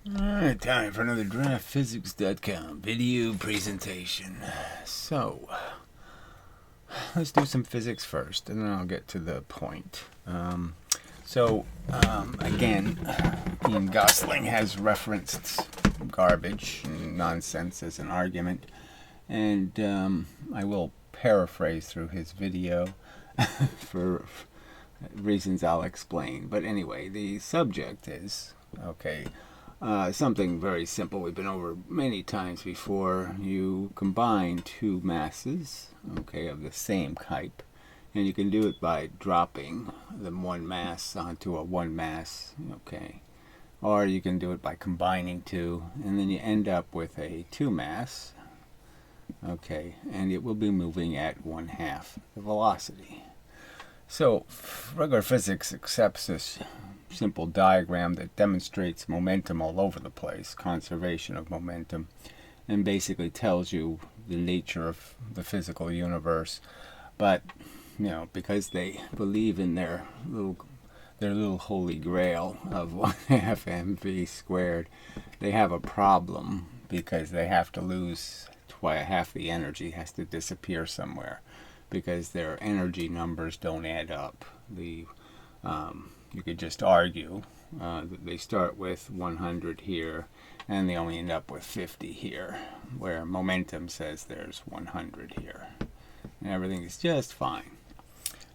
Alright, time for another DraftPhysics.com video presentation. So, let's do some physics first, and then I'll get to the point. Again, Ian Gosling has referenced garbage and nonsense as an argument, and I will paraphrase through his video for reasons I'll explain. But anyway, the subject is, something very simple we've been over many times before. You combine two masses, of the same type, and you can do it by dropping the one mass onto a one mass, or you can do it by combining two, and then you end up with a two mass, and it will be moving at 1/2 the velocity. So regular physics accepts this simple diagram that demonstrates momentum all over the place, conservation of momentum, and basically tells you the nature of the physical universe. But because they believe in their little holy grail of 1/2 mv squared, they have a problem because they have to lose half the energy has to disappear somewhere, because their energy numbers don't add up. You could just argue that they start with 100 here, and they only end up with 50 here, where momentum says there's 100 here, and everything is just fine.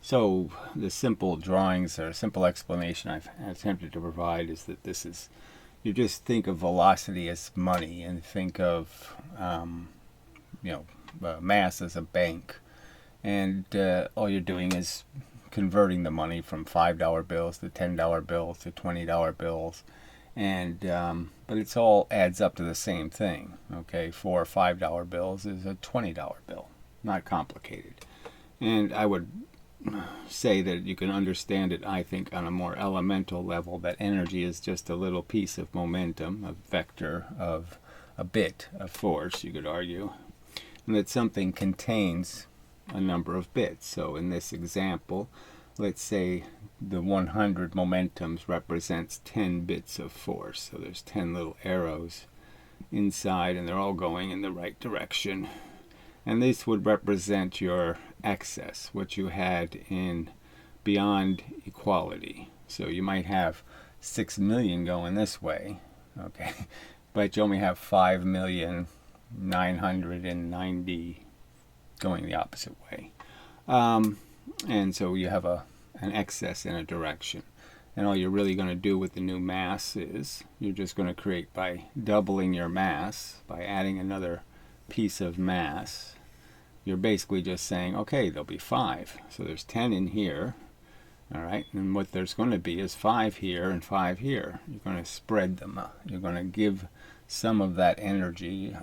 So the simple drawings or simple explanation I've attempted to provide is that you just think of velocity as money, and think of mass as a bank, and all you're doing is converting the money from $5 bills to $10 bills to $20 bills, and but it's all adds up to the same thing. 4 or $5 bills is a $20 bill, not complicated. And I would say that you can understand it, I think, on a more elemental level, that energy is just a little piece of momentum, a vector of a bit of force, you could argue, and that something contains a number of bits. So in this example, let's say the 100 momentums represents 10 bits of force. So there's 10 little arrows inside, and they're all going in the right direction. And this would represent your excess, what you had in beyond equality. So you might have 6 million going this way, but you only have 5,990,000 going the opposite way. And so you have an excess in a direction. And all you're really going to do with the new mass is you're just going to create, by doubling your mass, by adding another piece of mass, you're basically just saying, there'll be 5. So there's 10 in here, all right? And what there's going to be is 5 here and 5 here. You're going to spread them. You're going to give some of that energy,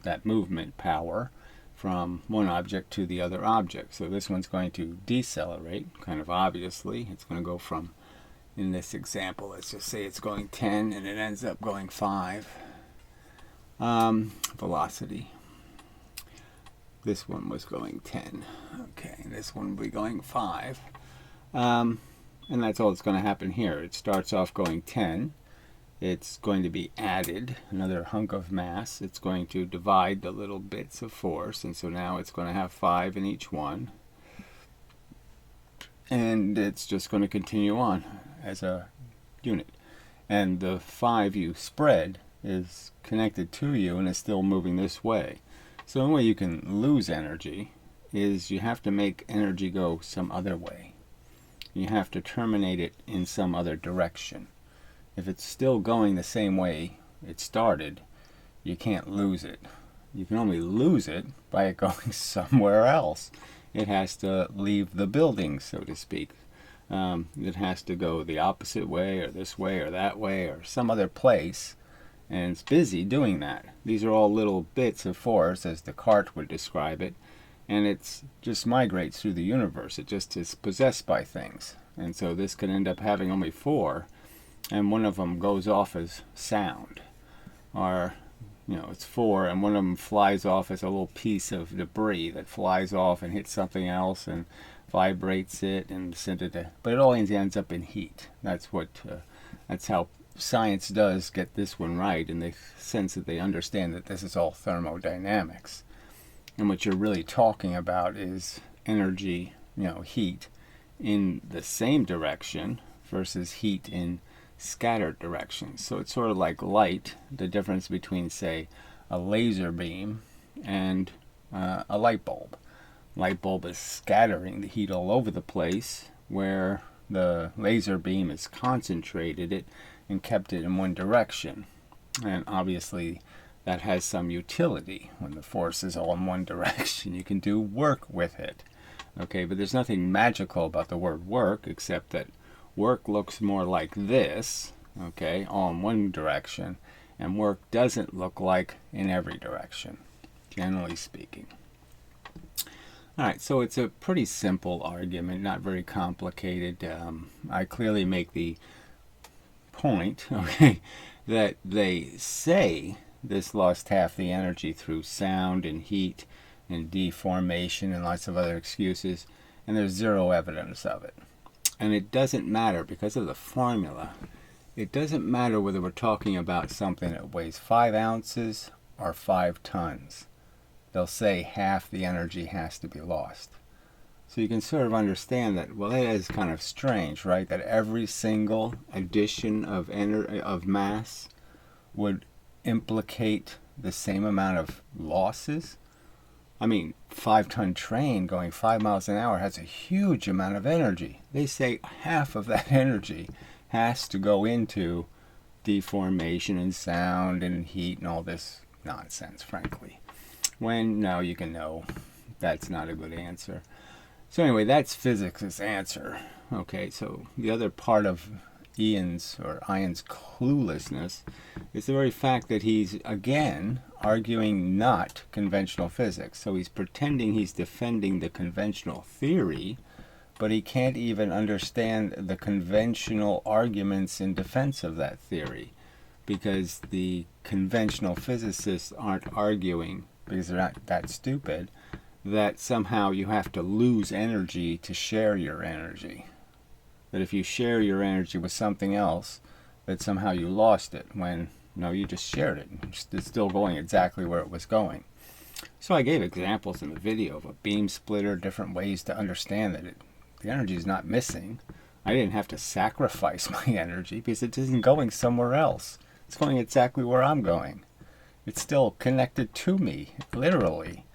that movement power, from one object to the other object. So this one's going to decelerate, kind of obviously. It's going to go from, in this example, let's just say it's going 10 and it ends up going 5. Velocity. This one was going 10. And this one will be going 5. And that's all that's going to happen here. It starts off going 10. It's going to be added, another hunk of mass. It's going to divide the little bits of force, and so now it's going to have 5 in each one. And it's just going to continue on as a unit. And the 5 you spread is connected to you and is still moving this way. So the way you can lose energy is you have to make energy go some other way. You have to terminate it in some other direction. If it's still going the same way it started, you can't lose it. You can only lose it by it going somewhere else. It has to leave the building, so to speak. It has to go the opposite way, or this way, or that way, or some other place. And it's busy doing that. These are all little bits of force, as Descartes would describe it. And it just migrates through the universe. It just is possessed by things. And so this could end up having only 4. And one of them goes off as sound, or it's 4, and one of them flies off as a little piece of debris that flies off and hits something else and vibrates it and sends it to, but it all ends up in heat. That's how science does get this one right in the sense that they understand that this is all thermodynamics. And what you're really talking about is energy, heat in the same direction versus heat in scattered directions. So it's sort of like light, the difference between, say, a laser beam and a light bulb. Light bulb is scattering the heat all over the place, where the laser beam is concentrated it and kept it in one direction. And obviously that has some utility. When the force is all in one direction, you can do work with it. Okay, but there's nothing magical about the word work, except that work looks more like this, okay, all in one direction, and work doesn't look like in every direction, generally speaking. Alright, so it's a pretty simple argument, not very complicated. I clearly make the point, okay, that they say this lost half the energy through sound and heat and deformation and lots of other excuses, and there's zero evidence of it. And it doesn't matter, because of the formula, it doesn't matter whether we're talking about something that weighs 5 ounces or 5 tons. They'll say half the energy has to be lost. So you can sort of understand that, well, that is kind of strange, right? That every single addition of mass would implicate the same amount of losses. I mean, 5-ton train going 5 miles an hour has a huge amount of energy. They say half of that energy has to go into deformation and sound and heat and all this nonsense, frankly. When now you can know that's not a good answer. So anyway, that's physics' answer. Okay, so the other part of Ian's cluelessness is the very fact that he's, again, arguing not conventional physics. So he's pretending he's defending the conventional theory, but he can't even understand the conventional arguments in defense of that theory, because the conventional physicists aren't arguing, because they're not that stupid, that somehow you have to lose energy to share your energy. That if you share your energy with something else, that somehow you lost it, when no, you just shared it. It's still going exactly where it was going. So I gave examples in the video of a beam splitter, different ways to understand that the energy is not missing. I didn't have to sacrifice my energy because it isn't going somewhere else. It's going exactly where I'm going. It's still connected to me, literally.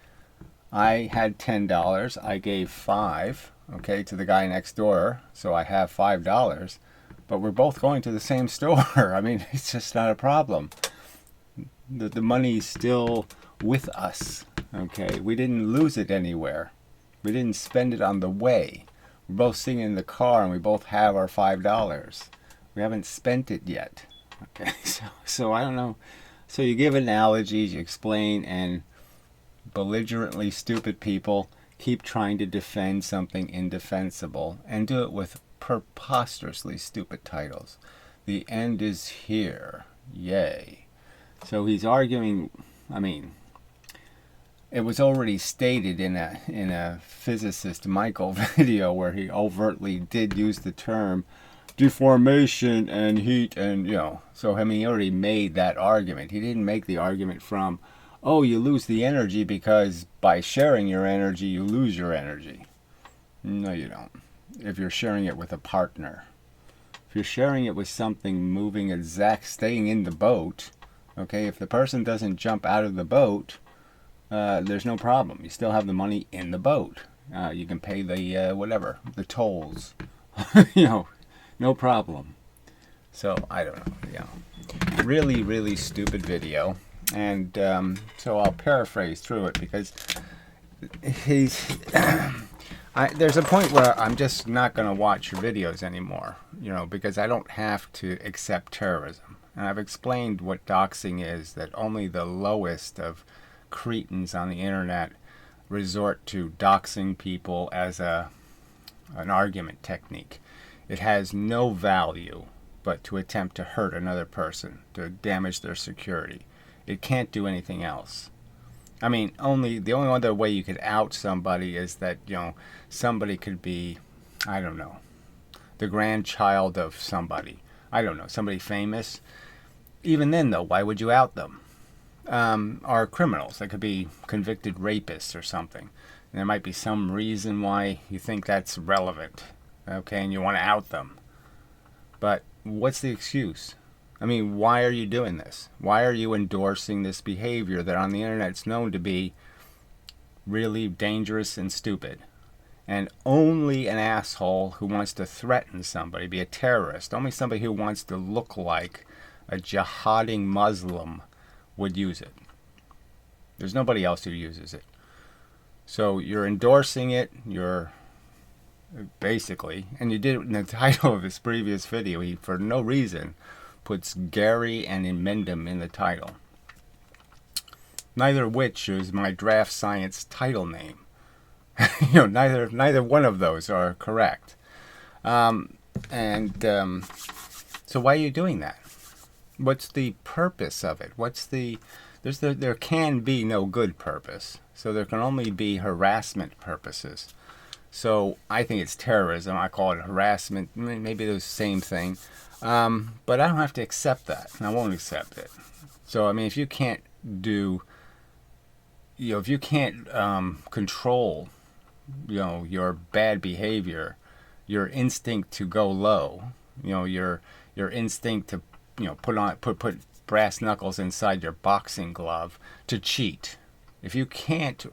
I had $10. I gave $5, okay, to the guy next door, so I have $5. But we're both going to the same store. I mean, it's just not a problem. The money's still with us, okay? We didn't lose it anywhere. We didn't spend it on the way. We're both sitting in the car and we both have our $5. We haven't spent it yet, okay? So I don't know. So you give analogies, you explain, and belligerently stupid people keep trying to defend something indefensible and do it with preposterously stupid titles. The end is here. Yay. So he's arguing, I mean, it was already stated in a physicist Michael video where he overtly did use the term deformation and heat, and so I mean, he already made that argument. He didn't make the argument from, oh, you lose the energy because by sharing your energy you lose your energy. No, you don't. If you're sharing it with a partner, if you're sharing it with something moving staying in the boat, okay, if the person doesn't jump out of the boat, there's no problem. You still have the money in the boat. You can pay the whatever, the tolls, no problem. So I don't know, really, really stupid video, and so I'll paraphrase through it, because there's a point where I'm just not going to watch your videos anymore, because I don't have to accept terrorism. And I've explained what doxing is, that only the lowest of cretins on the internet resort to doxing people as an argument technique. It has no value but to attempt to hurt another person, to damage their security. It can't do anything else. I mean, the only other way you could out somebody is that, somebody could be, I don't know, the grandchild of somebody, I don't know, somebody famous. Even then, though, why would you out them? Are criminals. They could be convicted rapists or something. And there might be some reason why you think that's relevant, okay, and you want to out them. But what's the excuse? I mean, why are you doing this? Why are you endorsing this behavior that on the internet is known to be really dangerous and stupid? And only an asshole who wants to threaten somebody, be a terrorist, only somebody who wants to look like a jihading Muslim would use it. There's nobody else who uses it. So you're endorsing it, you're basically, and you did it in the title of his previous video. He, for no reason, puts Gary and Emendum in the title. Neither of which is my DraftScience title name. Neither one of those are correct. So why are you doing that? What's the purpose of it? There can be no good purpose. So there can only be harassment purposes. So I think it's terrorism. I call it harassment. Maybe they're the same thing. But I don't have to accept that. And I won't accept it. So, I mean, if you can't control, your bad behavior, your instinct to go low, your instinct to, put brass knuckles inside your boxing glove to cheat. If you can't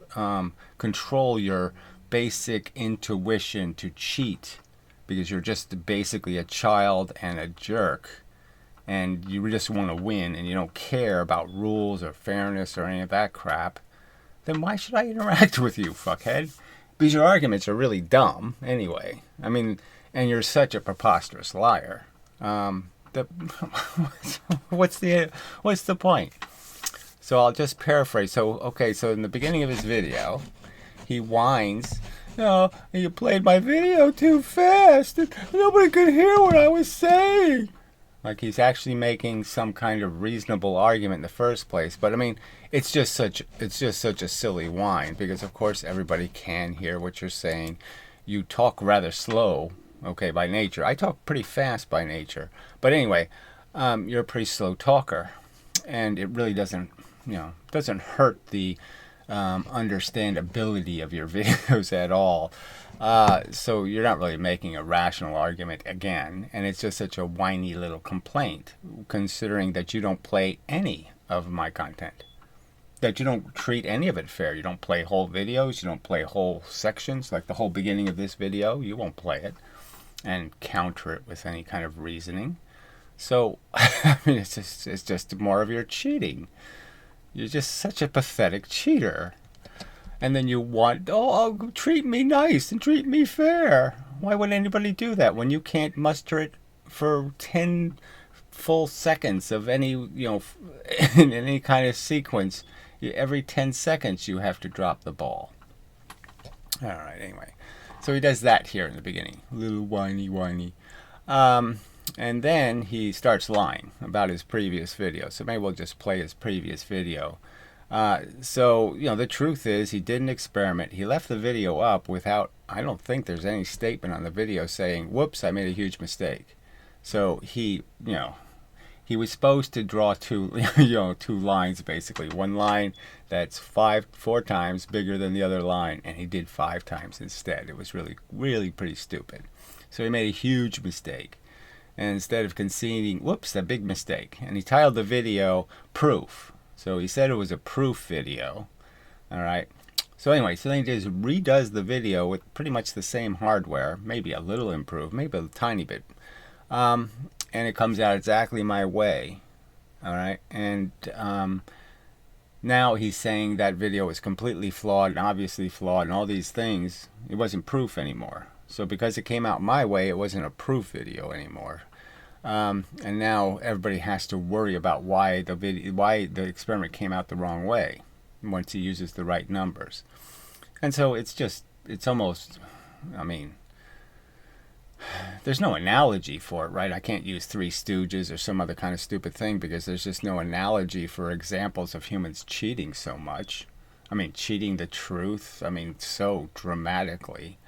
control your basic intuition to cheat because you're just basically a child and a jerk and you just want to win and you don't care about rules or fairness or any of that crap, then why should I interact with you, fuckhead? Because your arguments are really dumb anyway. I mean, and you're such a preposterous liar. What's the point? So I'll just paraphrase. So in the beginning of his video, he whines, you played my video too fast. Nobody could hear what I was saying. Like he's actually making some kind of reasonable argument in the first place. But I mean, it's just such a silly whine because of course everybody can hear what you're saying. You talk rather slow, by nature. I talk pretty fast by nature. But anyway, you're a pretty slow talker, and it really doesn't hurt the understandability of your videos at all. So you're not really making a rational argument again, and it's just such a whiny little complaint, considering that you don't play any of my content, that you don't treat any of it fair. You don't play whole videos, you don't play whole sections, like the whole beginning of this video, you won't play it and counter it with any kind of reasoning. So, I mean, it's just more of your cheating. You're just such a pathetic cheater. And then you want, treat me nice and treat me fair. Why would anybody do that when you can't muster it for 10 full seconds of any, in any kind of sequence? Every 10 seconds you have to drop the ball. All right, anyway. So he does that here in the beginning. A little whiny. And then he starts lying about his previous video. So maybe we'll just play his previous video. So, the truth is he did an experiment. He left the video up without, I don't think there's any statement on the video saying, whoops, I made a huge mistake. So he was supposed to draw two lines basically. One line that's four times bigger than the other line, and he did 5 times instead. It was really, really pretty stupid. So he made a huge mistake. And instead of conceding, whoops, a big mistake. And he titled the video Proof. So he said it was a proof video. All right. So anyway, so then he just redoes the video with pretty much the same hardware, maybe a little improved, maybe a tiny bit. And it comes out exactly my way. All right. And now he's saying that video is completely flawed and obviously flawed and all these things. It wasn't proof anymore. So because it came out my way, it wasn't a proof video anymore. And now everybody has to worry about why the experiment came out the wrong way once he uses the right numbers. And so it's almost, I mean, there's no analogy for it, right? I can't use Three Stooges or some other kind of stupid thing because there's just no analogy for examples of humans cheating so much. I mean, cheating the truth, I mean, so dramatically.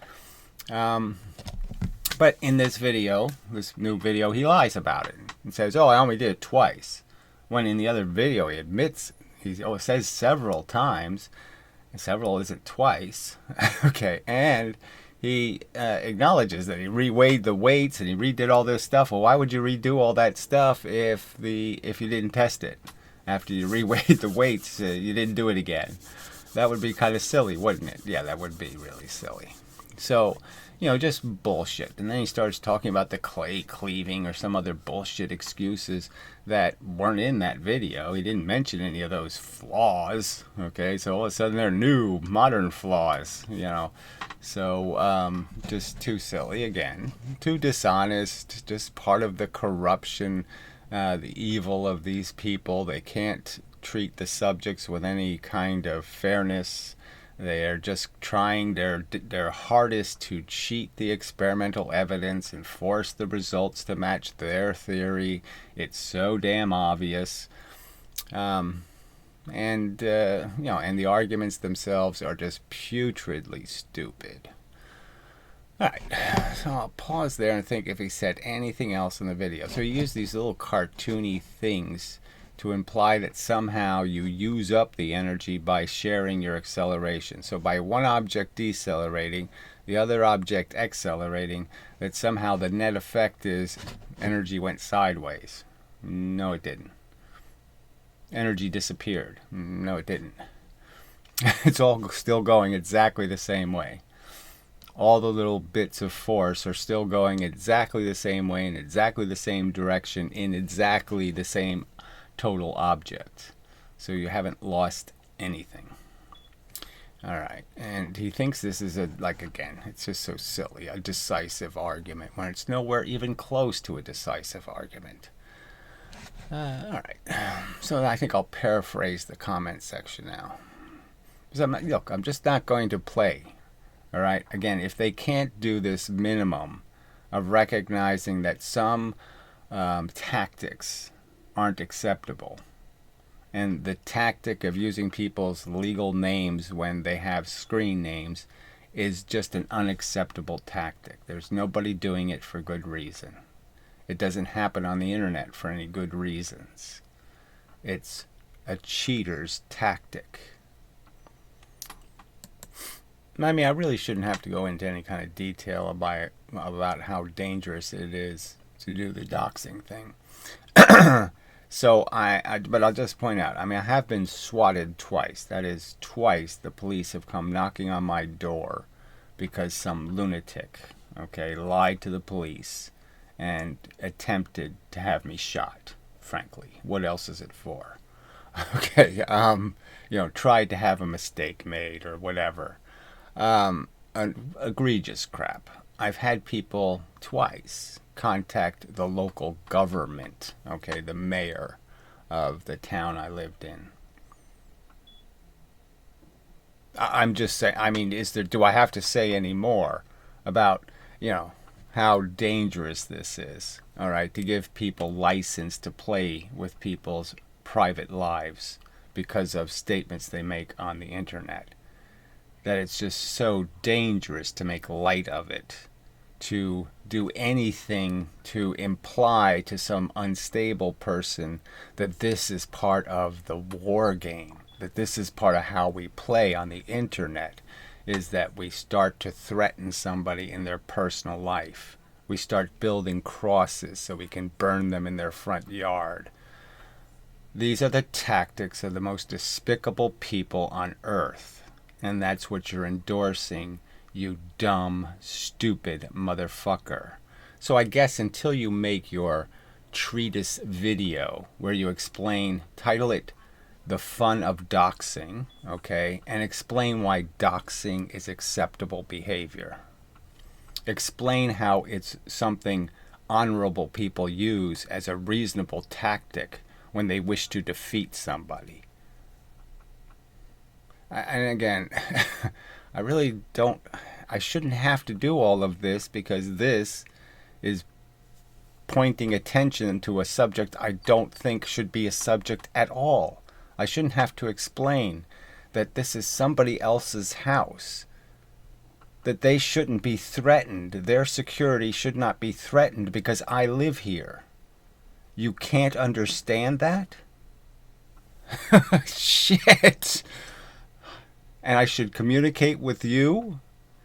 But But in this video, this new video, he lies about it and says, oh, I only did it twice. When in the other video, he admits, he says several times, several isn't twice, okay, and he acknowledges that he reweighed the weights and he redid all this stuff. Well, why would you redo all that stuff if you didn't test it? After you reweighed the weights, you didn't do it again. That would be kind of silly, wouldn't it? Yeah, that would be really silly. So, just bullshit. And then he starts talking about the clay cleaving or some other bullshit excuses that weren't in that video. He didn't mention any of those flaws. Okay, so all of a sudden they're new, modern flaws, So, just too silly again. Too dishonest, just part of the corruption, the evil of these people. They can't treat the subjects with any kind of fairness. They are just trying their hardest to cheat the experimental evidence and force the results to match their theory. It's so damn obvious. And the arguments themselves are just putridly stupid. Alright, so I'll pause there and think if he said anything else in the video. So he used these little cartoony things to imply that somehow you use up the energy by sharing your acceleration. So by one object decelerating, the other object accelerating, that somehow the net effect is energy went sideways. No, it didn't. Energy disappeared. No, it didn't. It's all still going exactly the same way. All the little bits of force are still going exactly the same way in exactly the same direction in exactly the same total object. So you haven't lost anything. Alright, and he thinks this is again, it's just so silly, a decisive argument when it's nowhere even close to a decisive argument. Alright, so I think I'll paraphrase the comment section now. Because I'm just not going to play. Alright, again, if they can't do this minimum of recognizing that some tactics aren't acceptable, and the tactic of using people's legal names when they have screen names is just an unacceptable tactic. There's nobody doing it for good reason. It doesn't happen on the internet for any good reasons. It's a cheater's tactic. I mean, I really shouldn't have to go into any kind of detail about how dangerous it is to do the doxing thing. So but I'll just point out, I mean, I have been swatted twice. That is, twice the police have come knocking on my door because some lunatic, lied to the police and attempted to have me shot, frankly. What else is it for? Tried to have a mistake made or whatever. Egregious crap. I've had people twice contact the local government, the mayor of the town I lived in. I'm just saying, I mean, do I have to say any more about, how dangerous this is, to give people license to play with people's private lives because of statements they make on the internet? That it's just so dangerous to make light of it, to do anything to imply to some unstable person that this is part of the war game, that this is part of how we play on the internet, is that we start to threaten somebody in their personal life. We start building crosses so we can burn them in their front yard. These are the tactics of the most despicable people on earth, and that's what you're endorsing, you dumb, stupid motherfucker. So I guess until you make your treatise video where you title it The Fun of Doxing, and explain why doxing is acceptable behavior. Explain how it's something honorable people use as a reasonable tactic when they wish to defeat somebody. And again, I shouldn't have to do all of this because this is pointing attention to a subject I don't think should be a subject at all. I shouldn't have to explain that this is somebody else's house. that they shouldn't be threatened. Their security should not be threatened because I live here. You can't understand that? Shit! And I should communicate with you?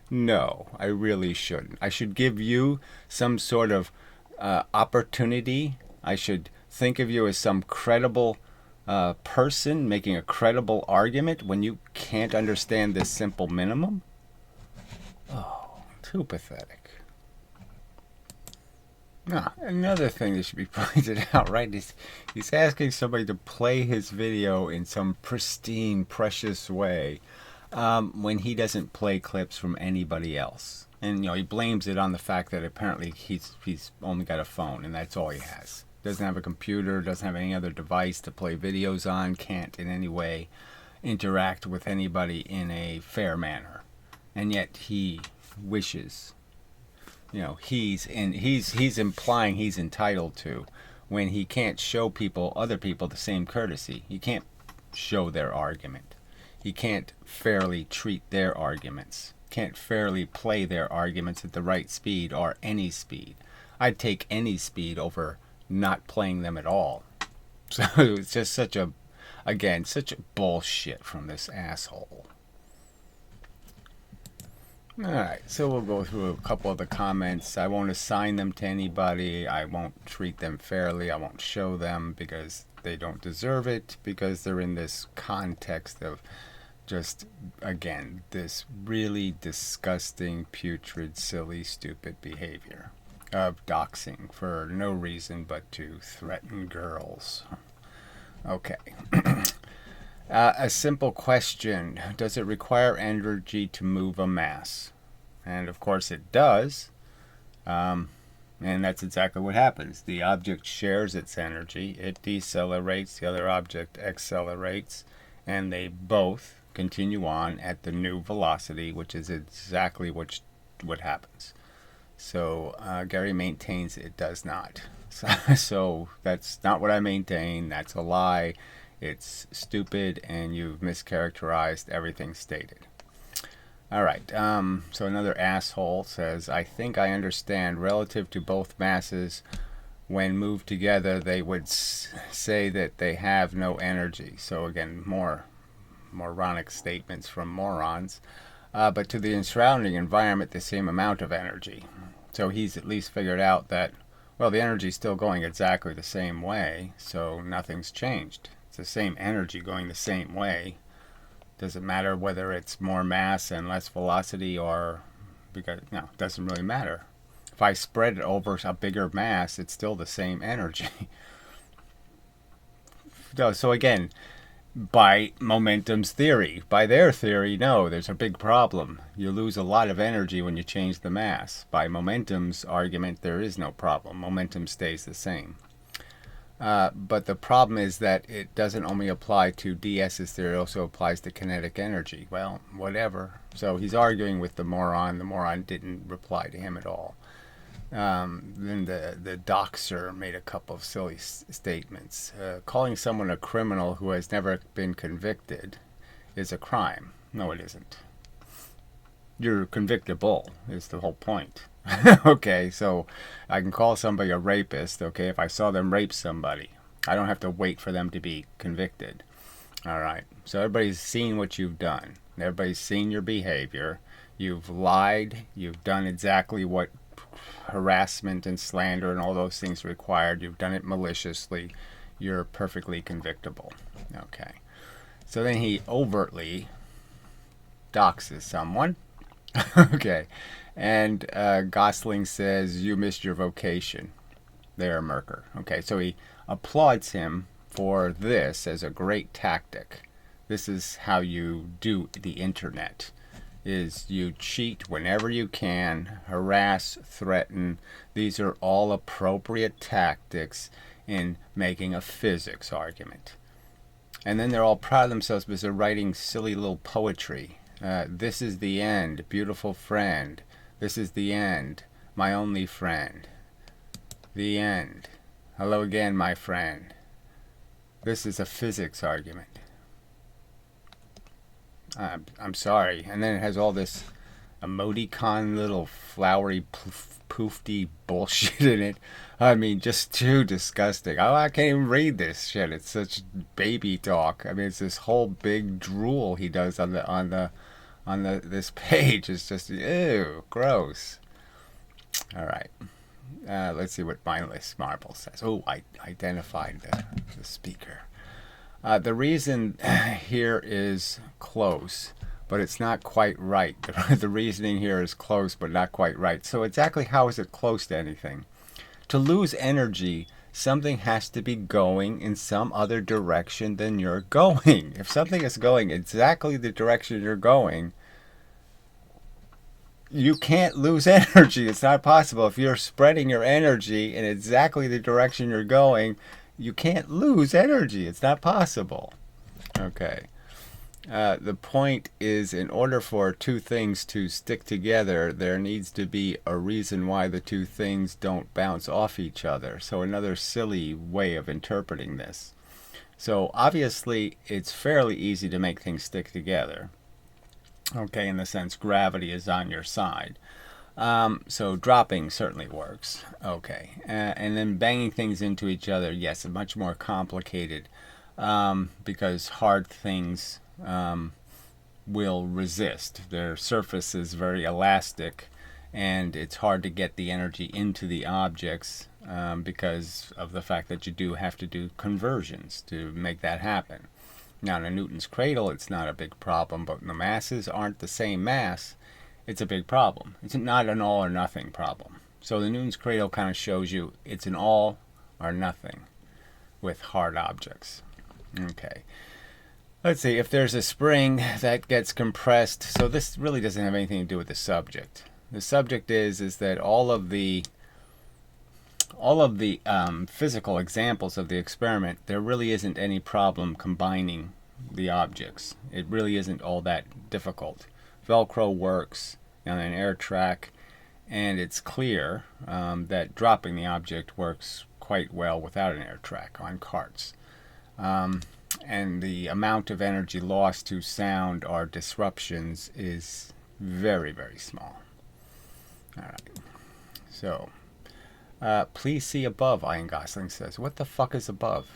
No, I really shouldn't. I should give you some sort of opportunity. I should think of you as some credible person making a credible argument when you can't understand this simple minimum? Oh, too pathetic. Now, another thing that should be pointed out, right, is he's asking somebody to play his video in some pristine, precious way when he doesn't play clips from anybody else. And, he blames it on the fact that apparently he's only got a phone, and that's all he has. Doesn't have a computer, doesn't have any other device to play videos on, can't in any way interact with anybody in a fair manner. And yet he wishes, he's implying he's entitled to when he can't show other people the same courtesy. He can't show their argument. He can't fairly treat their arguments. Can't fairly play their arguments at the right speed or any speed. I'd take any speed over not playing them at all. So it's just such a bullshit from this asshole. Alright, so we'll go through a couple of the comments. I won't assign them to anybody. I won't treat them fairly. I won't show them because they don't deserve it, because they're in this context of just, again, this really disgusting, putrid, silly, stupid behavior of doxing for no reason but to threaten girls. Okay. A simple question. Does it require energy to move a mass? And of course it does. And that's exactly what happens. The object shares its energy. It decelerates, the other object accelerates, and they both continue on at the new velocity, which is exactly what happens. So Gary maintains it does not. So that's not what I maintain. That's a lie. It's stupid, and you've mischaracterized everything stated. All right. So another asshole says, I think I understand. Relative to both masses, when moved together, they would say that they have no energy. So again, more moronic statements from morons. But to the surrounding environment, the same amount of energy. So he's at least figured out that, well, the energy is still going exactly the same way, so nothing's changed. The same energy going the same way. Doesn't matter whether it's more mass and less velocity, or because it doesn't really matter. If I spread it over a bigger mass, it's still the same energy. So again, by momentum's theory, by their theory, no, there's a big problem. You lose a lot of energy when you change the mass. By momentum's argument, there is no problem. Momentum stays the same. But the problem is that it doesn't only apply to DS's theory, it also applies to kinetic energy. Well, whatever. So he's arguing with the moron. The moron didn't reply to him at all. Then the doxer made a couple of silly statements. Calling someone a criminal who has never been convicted is a crime. No, it isn't. You're convictable is the whole point. Okay, so I can call somebody a rapist, okay, if I saw them rape somebody. I don't have to wait for them to be convicted. All right, so everybody's seen what you've done. Everybody's seen your behavior. You've lied. You've done exactly what harassment and slander and all those things required. You've done it maliciously. You're perfectly convictable. Okay, so then he overtly doxes someone. Okay. And Gosling says, you missed your vocation there, Merker. Okay, so he applauds him for this as a great tactic. This is how you do the internet, is you cheat whenever you can, harass, threaten. These are all appropriate tactics in making a physics argument. And then they're all proud of themselves because they're writing silly little poetry. This is the end, beautiful friend. This is the end, my only friend. The end. Hello again, my friend. This is a physics argument. I'm sorry. And then it has all this emoticon little flowery poofy bullshit in it. I mean, just too disgusting. Oh, I can't even read this shit. It's such baby talk. I mean, it's this whole big drool he does on this page. It's just ew, gross. All right. Let's see what Mindless Marble says. Oh, I identified the speaker. The reason here is close, but it's not quite right. The reasoning here is close, but not quite right. So exactly how is it close to anything? To lose energy, something has to be going in some other direction than you're going. If something is going exactly the direction you're going, you can't lose energy. It's not possible. If you're spreading your energy in exactly the direction you're going, you can't lose energy. It's not possible. Okay. The point is, in order for two things to stick together, there needs to be a reason why the two things don't bounce off each other. So another silly way of interpreting this. So obviously, it's fairly easy to make things stick together. Okay, in the sense gravity is on your side. So dropping certainly works. Okay, and then banging things into each other, yes, much more complicated because hard things will resist. Their surface is very elastic, and it's hard to get the energy into the objects because of the fact that you do have to do conversions to make that happen. Now, in a Newton's cradle, it's not a big problem, but when the masses aren't the same mass, it's a big problem. It's not an all or nothing problem. So the Newton's cradle kind of shows you it's an all or nothing with hard objects. Okay. Let's see, if there's a spring that gets compressed, so this really doesn't have anything to do with the subject. The subject is that all of the physical examples of the experiment, there really isn't any problem combining the objects. It really isn't all that difficult. Velcro works on an air track, and it's clear that dropping the object works quite well without an air track on carts. And the amount of energy lost to sound or disruptions is very, very small. All right. So, please see above, Ian Gosling says. What the fuck is above?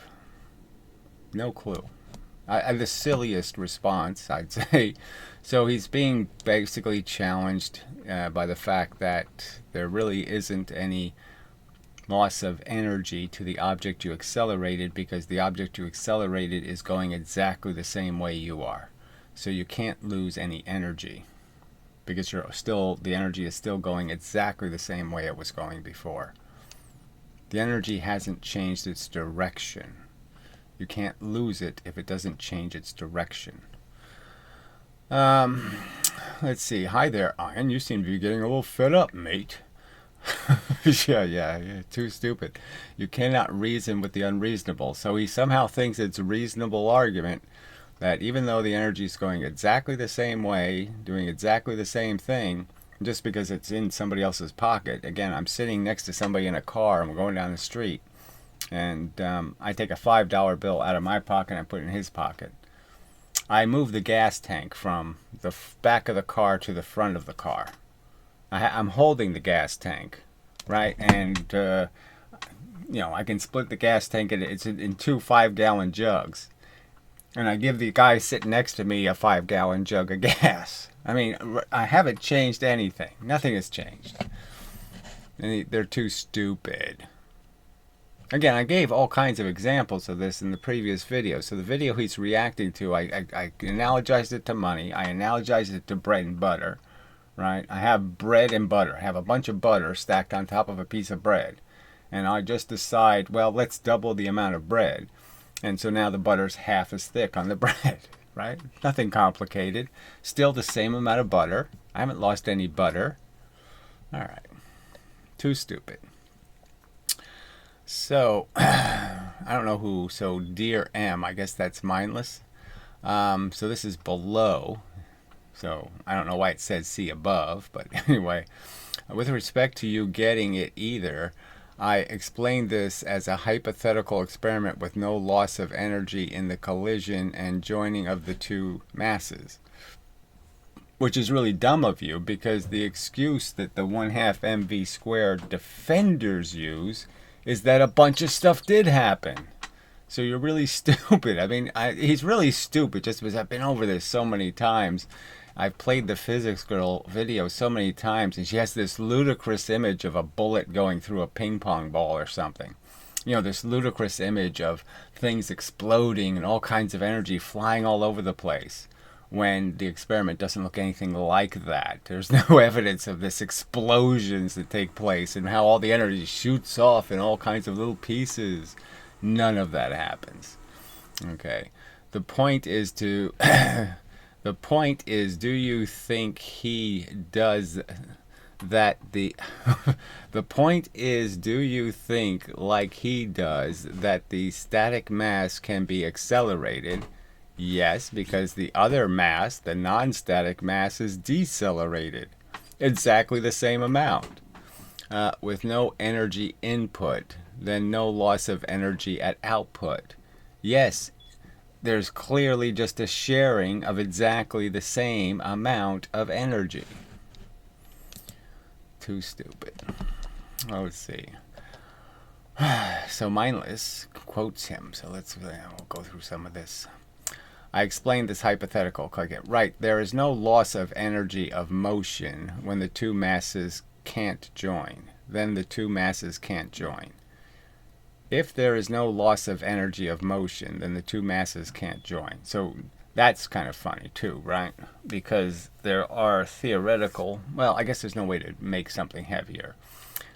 No clue. The silliest response, I'd say. So he's being basically challenged by the fact that there really isn't any loss of energy to the object you accelerated because the object you accelerated is going exactly the same way you are. So you can't lose any energy because the energy is still going exactly the same way it was going before. The energy hasn't changed its direction. You can't lose it if it doesn't change its direction. Let's see. Hi there, Ian. You seem to be getting a little fed up, mate. Yeah, too stupid. You cannot reason with the unreasonable. So he somehow thinks it's a reasonable argument that even though the energy is going exactly the same way, doing exactly the same thing, just because it's in somebody else's pocket. Again, I'm sitting next to somebody in a car and we're going down the street, and I take a $5 bill out of my pocket and I put it in his pocket. I move the gas tank from the back of the car to the front of the car. I'm holding the gas tank, right? And I can split the gas tank it's in two 5-gallon jugs, and I give the guy sitting next to me a 5-gallon jug of gas. I mean, I haven't changed anything. Nothing has changed. And they're too stupid. Again, I gave all kinds of examples of this in the previous video. So the video he's reacting to, I analogized it to money. I analogized it to bread and butter. Right? I have bread and butter. I have a bunch of butter stacked on top of a piece of bread. And I just decide, well, let's double the amount of bread. And so now the butter's half as thick on the bread. Right? Nothing complicated. Still the same amount of butter. I haven't lost any butter. All right. Too stupid. So, I don't know who. So, Dear M, I guess that's mindless. So this is below. So I don't know why it says see above, but anyway, with respect to you getting it either, I explained this as a hypothetical experiment with no loss of energy in the collision and joining of the two masses. which is really dumb of you, because the excuse that the 1/2 mv squared defenders use is that a bunch of stuff did happen. So you're really stupid. I mean, he's really stupid just because I've been over this so many times. I've played the physics girl video so many times, and she has this ludicrous image of a bullet going through a ping pong ball or something. You know, this ludicrous image of things exploding and all kinds of energy flying all over the place, when the experiment doesn't look anything like that. There's no evidence of this explosions that take place and how all the energy shoots off in all kinds of little pieces. None of that happens. Okay. The point is to the point is, do you think he does that the the point is, do you think like he does that the static mass can be accelerated? Yes, because the other mass, the non-static mass, is decelerated exactly the same amount with no energy input, then no loss of energy at output. Yes, there's clearly just a sharing of exactly the same amount of energy. Too stupid. Oh, let's see. So Mindless quotes him. So we'll go through some of this. I explained this hypothetical. Click it. Right. There is no loss of energy of motion when the two masses can't join. Then the two masses can't join. If there is no loss of energy of motion, then the two masses can't join. So that's kind of funny too, right? Because there are theoretical, well, I guess there's no way to make something heavier.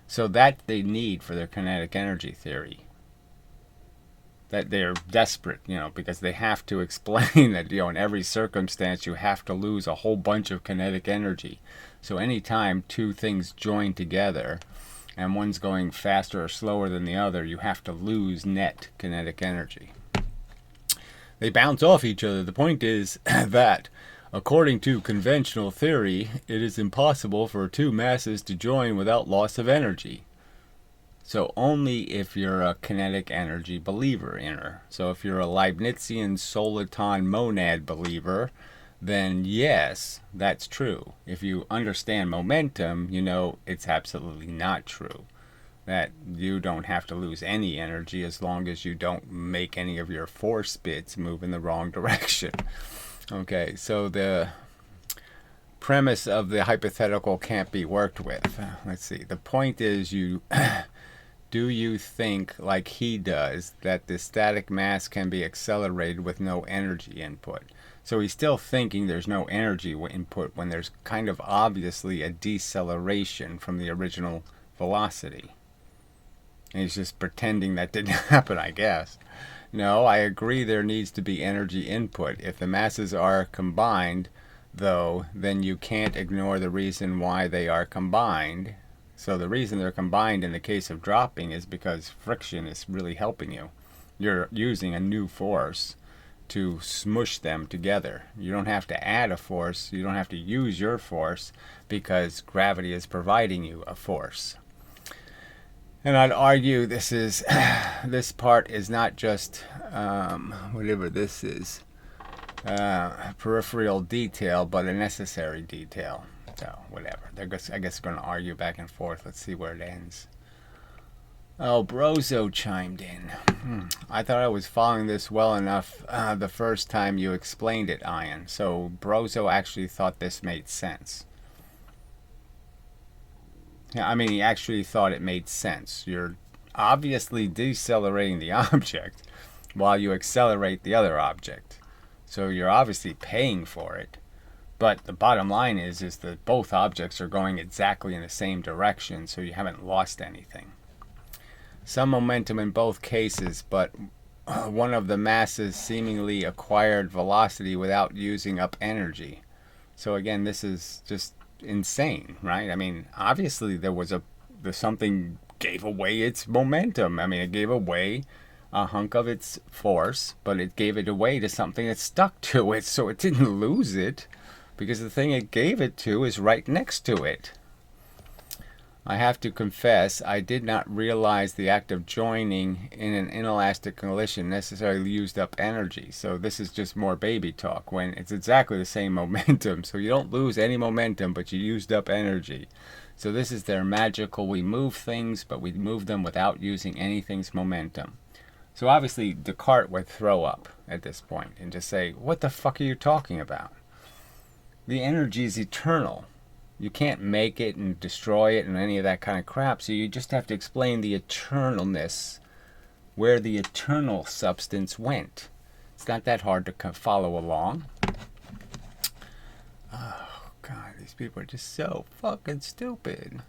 So that they need for their kinetic energy theory. That they're desperate, you know, because they have to explain that, you know, in every circumstance you have to lose a whole bunch of kinetic energy. So anytime two things join together, and one's going faster or slower than the other, you have to lose net kinetic energy. They bounce off each other. The point is that, according to conventional theory, it is impossible for two masses to join without loss of energy. So only if you're a kinetic energy believer in her. So if you're a Leibnizian soliton monad believer, then yes, that's true. If you understand momentum, you know it's absolutely not true. That you don't have to lose any energy as long as you don't make any of your force bits move in the wrong direction. Okay, so the premise of the hypothetical can't be worked with. Let's see. The point is, do you think, like he does, that the static mass can be accelerated with no energy input? So he's still thinking there's no energy input when there's kind of obviously a deceleration from the original velocity. And he's just pretending that didn't happen, I guess. No, I agree there needs to be energy input. If the masses are combined, though, then you can't ignore the reason why they are combined. So the reason they're combined in the case of dropping is because friction is really helping you. You're using a new force to smush them together. You don't have to add a force. You don't have to use your force because gravity is providing you a force. And I'd argue this part is not just whatever this is, peripheral detail, but a necessary detail. So whatever. I guess we're going to argue back and forth. Let's see where it ends. Oh, Brozo chimed in. I thought I was following this well enough the first time you explained it, Ian. So Brozo actually thought this made sense. Yeah, I mean, he actually thought it made sense. You're obviously decelerating the object while you accelerate the other object. So you're obviously paying for it. But the bottom line is that both objects are going exactly in the same direction, so you haven't lost anything. Some momentum in both cases, but one of the masses seemingly acquired velocity without using up energy. So again, this is just insane, right? I mean, obviously something gave away its momentum. I mean, it gave away a hunk of its force, but it gave it away to something that stuck to it, so it didn't lose it, because the thing it gave it to is right next to it. I have to confess, I did not realize the act of joining in an inelastic collision necessarily used up energy. So this is just more baby talk when it's exactly the same momentum. So you don't lose any momentum, but you used up energy. So this is their magical, we move things, but we move them without using anything's momentum. So obviously Descartes would throw up at this point and just say, what the fuck are you talking about? The energy is eternal. You can't make it and destroy it and any of that kind of crap. So you just have to explain the eternalness, where the eternal substance went. It's not that hard to follow along. Oh, God, these people are just so fucking stupid.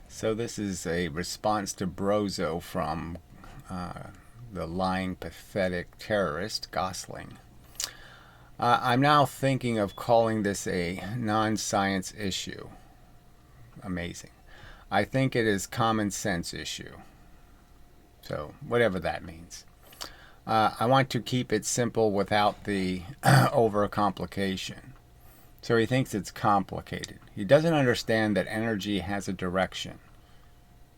So this is a response to Brozo from the lying, pathetic terrorist Gosling. I'm now thinking of calling this a non-science issue. Amazing. I think it is common sense issue. So, whatever that means. I want to keep it simple without the overcomplication. So he thinks it's complicated. He doesn't understand that energy has a direction.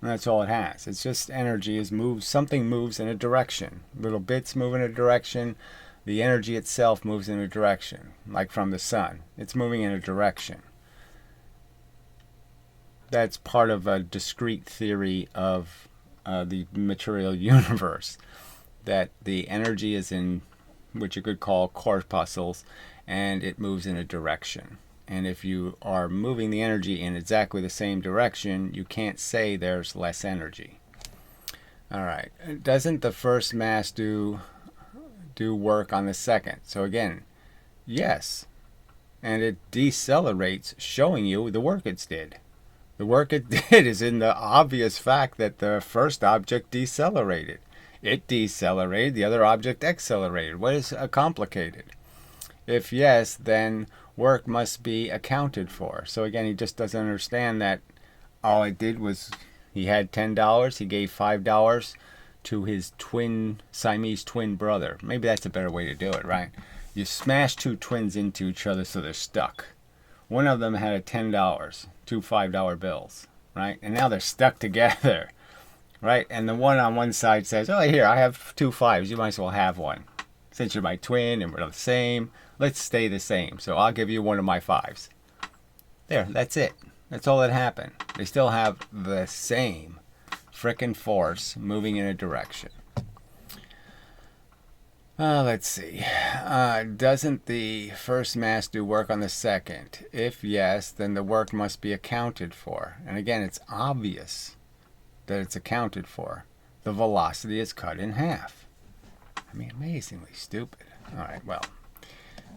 And that's all it has. It's just energy is moves. Something moves in a direction. Little bits move in a direction. The energy itself moves in a direction, like from the sun. It's moving in a direction. That's part of a discrete theory of the material universe, that the energy is in what you could call corpuscles, and it moves in a direction. And if you are moving the energy in exactly the same direction, you can't say there's less energy. All right. Doesn't the first mass do work on the second? So again, yes. And it decelerates, showing you the work it did. The work it did is in the obvious fact that the first object decelerated. It decelerated, the other object accelerated. What is complicated? If yes, then work must be accounted for. So again, he just doesn't understand that all it did was he had $10, he gave $5 to his Siamese twin brother. Maybe that's a better way to do it, right? You smash two twins into each other so they're stuck. One of them had a $10, two $5 bills, right? And now they're stuck together, right? And the one on one side says, oh, here, I have two fives. You might as well have one. Since you're my twin and we're the same, let's stay the same. So I'll give you one of my fives. There, that's it. That's all that happened. They still have the same frickin' force moving in a direction. Let's see. Doesn't the first mass do work on the second? If yes, then the work must be accounted for. And again, it's obvious that it's accounted for. The velocity is cut in half. I mean, amazingly stupid. All right, well,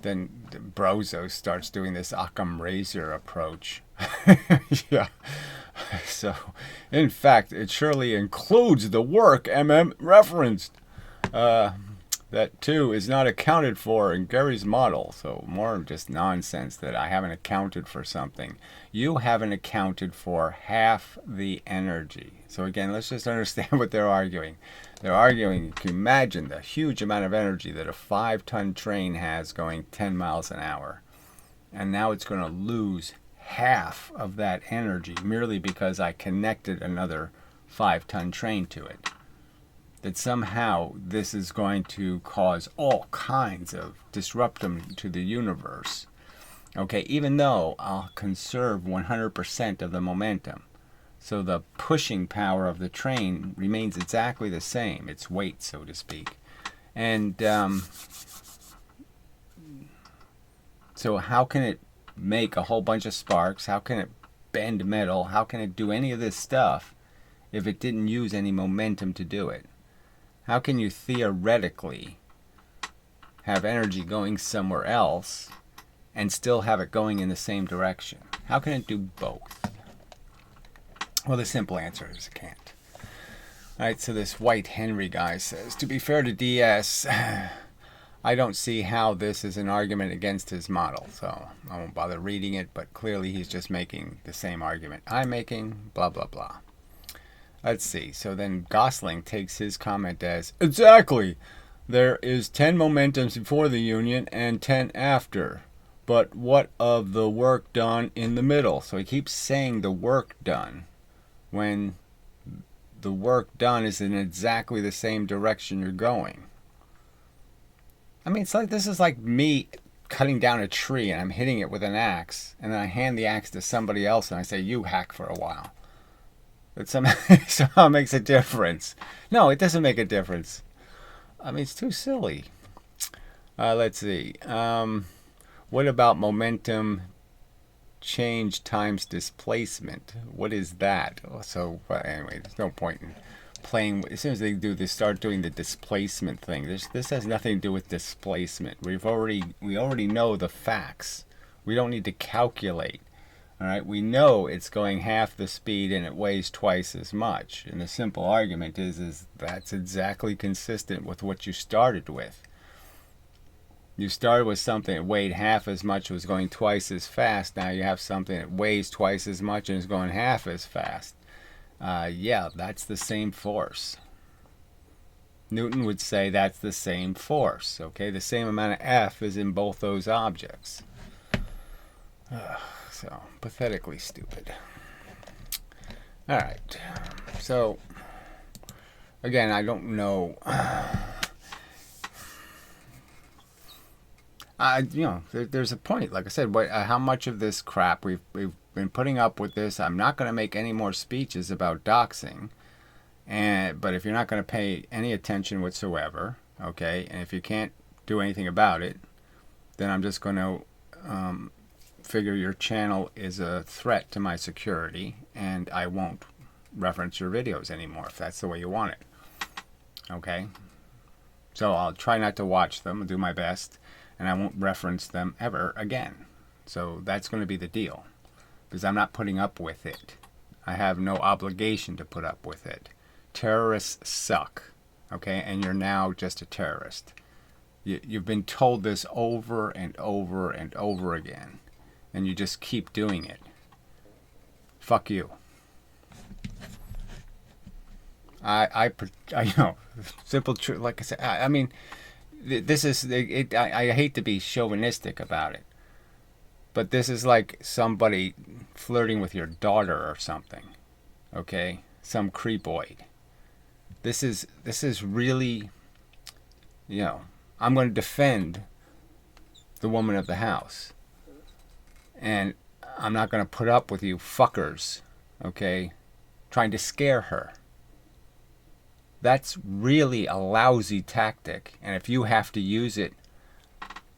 then Brozo starts doing this Occam razor approach. Yeah. So, in fact, it surely includes the work MM referenced. That too is not accounted for in Gary's model. So more just nonsense that I haven't accounted for something. You haven't accounted for half the energy. So again, let's just understand what they're arguing. They're arguing, you can imagine the huge amount of energy that a 5-ton train has going 10 miles an hour. And now it's going to lose half of that energy merely because I connected another 5-ton train to it. That somehow this is going to cause all kinds of disruption to the universe. Okay, even though I'll conserve 100% of the momentum. So the pushing power of the train remains exactly the same, its weight, so to speak. And so how can it make a whole bunch of sparks? How can it bend metal? How can it do any of this stuff if it didn't use any momentum to do it? How can you theoretically have energy going somewhere else and still have it going in the same direction? How can it do both? Well, the simple answer is it can't. All right, so this White Henry guy says, to be fair to DS, I don't see how this is an argument against his model, so I won't bother reading it, but clearly he's just making the same argument I'm making, blah, blah, blah. Let's see. So then Gosling takes his comment as, exactly. There is 10 momentums before the union and 10 after. But what of the work done in the middle? So he keeps saying the work done. when the work done is in exactly the same direction you're going? I mean, this is like me cutting down a tree and I'm hitting it with an axe, and then I hand the axe to somebody else and I say, you hack for a while. That somehow makes a difference. No, it doesn't make a difference. I mean, it's too silly. Let's see. What about momentum change times displacement? What is that? So anyway, there's no point in playing. As soon as they start doing the displacement thing. This has nothing to do with displacement. We already know the facts. We don't need to calculate. All right, we know it's going half the speed and it weighs twice as much. And the simple argument is that's exactly consistent with what you started with. You started with something that weighed half as much, was going twice as fast. Now you have something that weighs twice as much and is going half as fast. Yeah, that's the same force. Newton would say that's the same force. Okay, the same amount of F is in both those objects. So, pathetically stupid. All right. So, again, I don't know. There's a point. Like I said, how much of this crap we've been putting up with this. I'm not going to make any more speeches about doxing, but if you're not going to pay any attention whatsoever, okay, and if you can't do anything about it, then I'm just going to figure your channel is a threat to my security, and I won't reference your videos anymore if that's the way you want it. Okay? So I'll try not to watch them, I'll do my best, and I won't reference them ever again. So that's going to be the deal, because I'm not putting up with it. I have no obligation to put up with it. Terrorists suck, okay? And you're now just a terrorist. You've been told this over and over and over again, and you just keep doing it. Fuck you. I simple truth. Like I said, I mean, this is it. I hate to be chauvinistic about it, but this is like somebody flirting with your daughter or something. Okay, some creepoid. This is really, I'm going to defend the woman of the house. And I'm not going to put up with you fuckers, okay, trying to scare her. That's really a lousy tactic. And if you have to use it,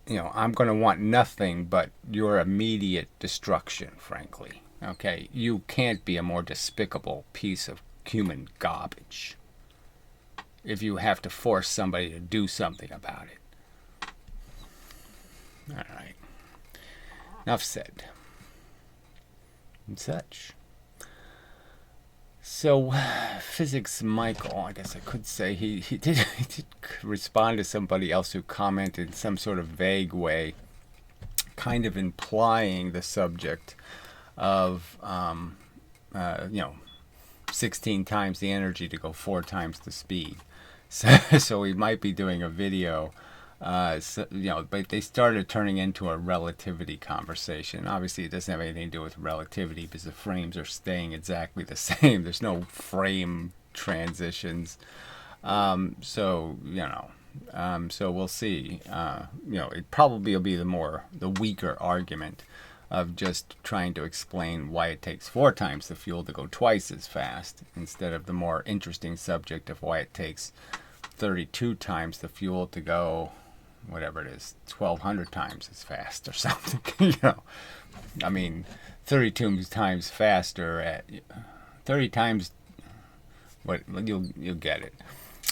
I'm going to want nothing but your immediate destruction, frankly. Okay, you can't be a more despicable piece of human garbage if you have to force somebody to do something about it. All right. Enough said. And such. So, Physics Michael, I guess I could say, he did respond to somebody else who commented in some sort of vague way, kind of implying the subject of, 16 times the energy to go 4 times the speed. So we might be doing a video. But they started turning into a relativity conversation. Obviously, it doesn't have anything to do with relativity because the frames are staying exactly the same. There's no frame transitions. So we'll see. It probably will be the weaker argument of just trying to explain why it takes 4 times the fuel to go twice as fast, instead of the more interesting subject of why it takes 32 times the fuel to go, whatever it is, 1,200 times as fast or something. I mean, 32 times faster at 30 times. What you'll get it.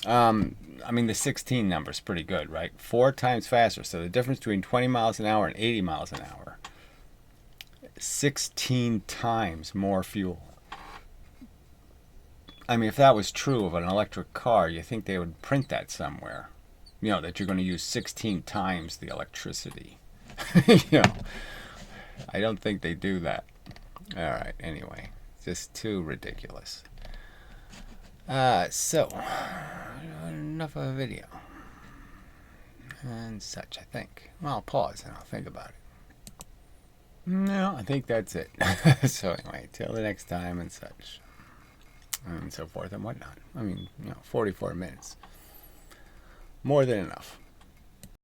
I mean, the 16 number is pretty good, right? 4 times faster. So the difference between 20 miles an hour and 80 miles an hour, 16 times more fuel. I mean, if that was true of an electric car, you think they would print that somewhere. That you're going to use 16 times the electricity. I don't think they do that. All right, anyway, just too ridiculous. So, enough of a video. And such, I think. Well, I'll pause and I'll think about it. No, I think that's it. So anyway, till the next time and such. and so forth and whatnot. I mean, 44 minutes. More than enough.